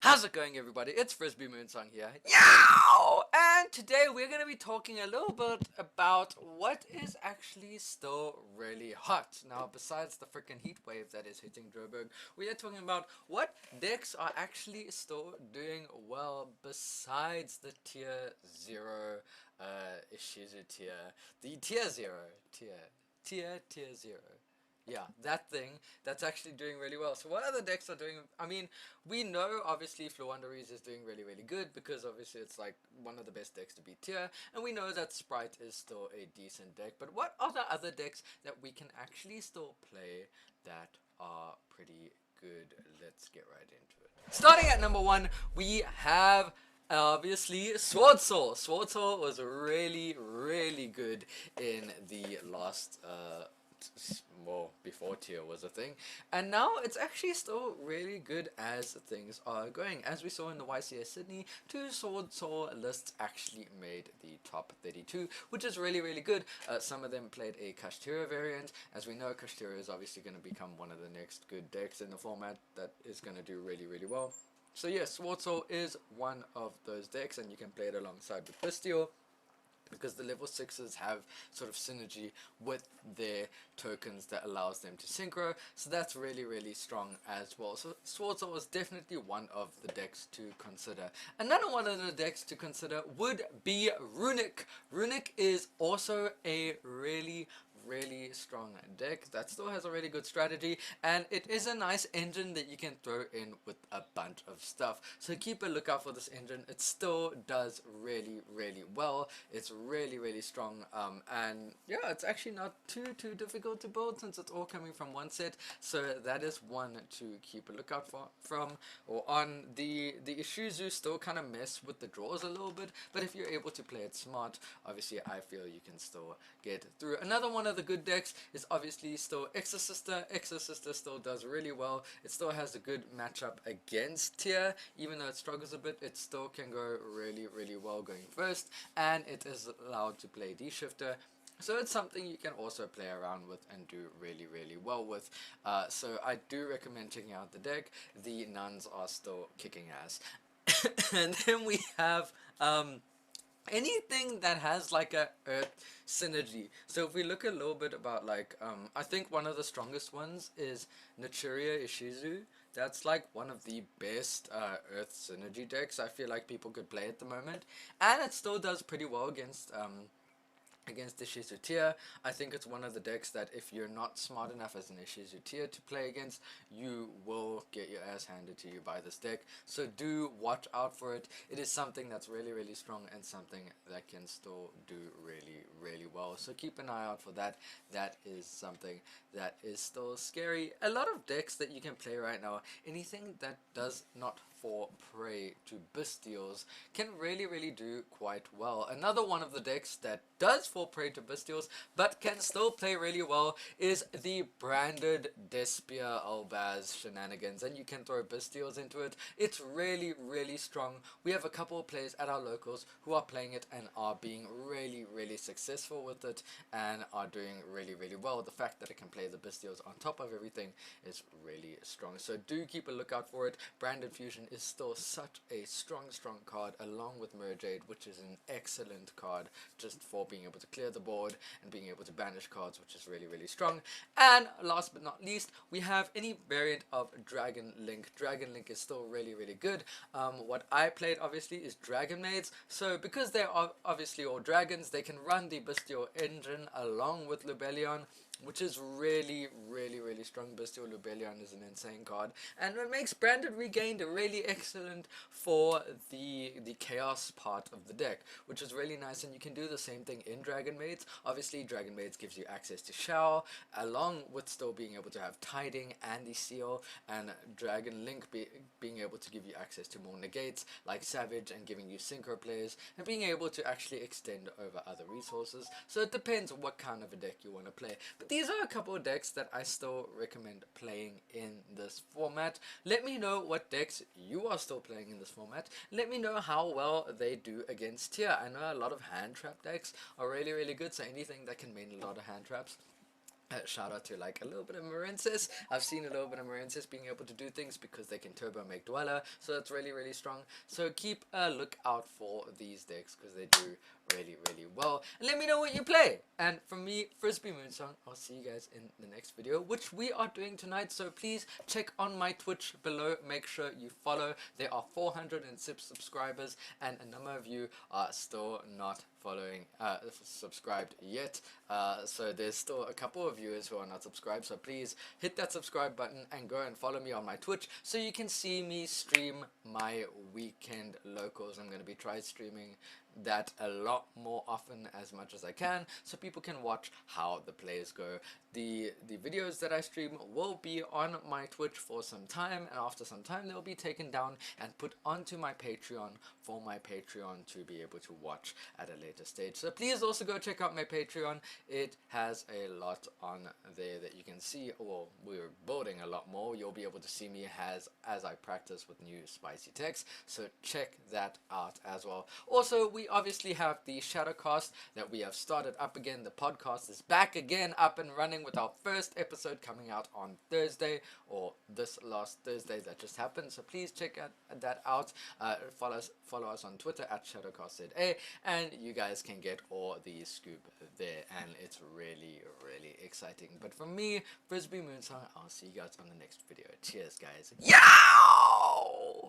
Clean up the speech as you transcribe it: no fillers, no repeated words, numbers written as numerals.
How's it going, everybody? It's Frisby Moonsong here. Yow! And today we're going to be talking a little bit about what is actually still really hot. Now, besides the freaking heat wave that is hitting Joburg, we are talking about what decks are actually still doing well besides the tier 0 Ishizu tier. The tier 0. Tier 0. Yeah, that thing that's actually doing really well. So what other decks are doing? I mean, we know obviously Fluandereeze is doing really good because obviously it's like one of the best decks to beat tier, and we know that Sprite is still a decent deck. But what are the other decks that we can actually still play that are pretty good? Let's get right into it. Starting at number 1, we have obviously Sword Soul. Sword Soul was really good in the last well, before tier was a thing, and now it's actually still really good as things are going. As we saw in the YCS Sydney, 2 Sword Soul lists actually made the top 32, which is really good. Some of them played a Kashtira variant. As we know, Kashtira is obviously going to become one of the next good decks in the format that is going to do really well. So yes, Sword Soul is one of those decks, and you can play it alongside with Bistio, because the level 6s have sort of synergy with their tokens that allows them to synchro, so that's really strong as well. So Sword Soul is definitely one of the decks to consider. Another one of the decks to consider would be Runic. Runic is also a really strong deck that still has a really good strategy, and it is a nice engine that you can throw in with a bunch of stuff. So keep a lookout for this engine. It still does really well. It's really strong, and yeah, it's actually not too difficult to build since it's all coming from one set. So that is one to keep a lookout from or on. The Ishizu still kind of mess with the draws a little bit, but if you're able to play it smart, obviously I feel you can still get through. Another one of the good decks is obviously still Exorcister. Exorcister still does really well. It still has a good matchup against tier. Even though it struggles a bit, it still can go really well going first, and it is allowed to play D-Shifter. So it's something you can also play around with and do really well with. So I do recommend checking out the deck. The nuns are still kicking ass. And then we have anything that has like a earth synergy. So if we look a little bit about like I think one of the strongest ones is Naturia Ishizu. That's like one of the best earth synergy decks I feel like people could play at the moment, and it still does pretty well against the Ishizu tier. I think it's one of the decks that if you're not smart enough as an Ishizu tier to play against, you will get your ass handed to you by this deck. So do watch out for it. It is something that's really strong and something that can still do really well. So keep an eye out for that. That is something that is still scary. A lot of decks that you can play right now, anything that does not fall prey to Bestials can really do quite well. Another one of the decks that does fall prey to Bestials but can still play really well is the branded Despia Albaz shenanigans, and you can throw Bestials into it. It's really strong. We have a couple of players at our locals who are playing it and are being really successful with it and are doing really well. The fact that it can play the Bestials on top of everything is really strong. So do keep a lookout for it. Branded Fusion is still such a strong card, along with Merjade, which is an excellent card just for being able to clear the board and being able to banish cards, which is really strong. And last but not least, we have any variant of Dragon Link. Dragon Link is still really good. What I played obviously is Dragon Maids, so because they are obviously all dragons, they can run the Bestial engine along with Lubellion, which is really strong. Bestial Lubellion is an insane card, and it makes Branded Regained really excellent for the chaos part of the deck, which is really nice. And you can do the same thing in Dragon Maids. Obviously Dragon Maids gives you access to Shower, along with still being able to have Tiding and the Seal, and Dragon Link being able to give you access to more negates like Savage and giving you synchro plays and being able to actually extend over other resources. So it depends on what kind of a deck you want to play, but these are a couple of decks that I still recommend playing in this format. Let me know what decks you are still playing in this format. Let me know how well they do against tier. I know a lot of hand trap decks are really good, so anything that can main a lot of hand traps Shout out to like a little bit of Marensis. I've seen a little bit of Marensis being able to do things because they can turbo make Dweller, so that's really really strong. So keep a lookout for these decks because they do really really well. And let me know what you play. And from me, Frisby Moonsong, I'll see you guys in the next video, which we are doing tonight. So please check on my Twitch below. Make sure you follow. There are 406 subscribers, and a number of you are still not following subscribed yet, so there's still a couple of viewers who are not subscribed, so please hit that subscribe button and go and follow me on my Twitch so you can see me stream my weekend locals. I'm going to be try streaming that a lot more often, as much as I can, so people can watch how the plays go. The videos that I stream will be on my Twitch for some time, and after some time they'll be taken down and put onto my Patreon for my Patreon to be able to watch at a later stage. So please also go check out my Patreon. It has a lot on there that you can see. Well, we're building a lot more. You'll be able to see me as I practice with new spicy text, so check that out as well. Also, we obviously have the Shadowcast that we have started up again. The podcast is back again, up and running, with our first episode coming out on Thursday, or this last Thursday that just happened. So please check that out. Follow us on Twitter at ShadowcastZA, and you guys can get all the scoop there, and it's really really exciting. But from me, Frisby Moonsong, I'll see you guys on the next video. Cheers guys. Yeah!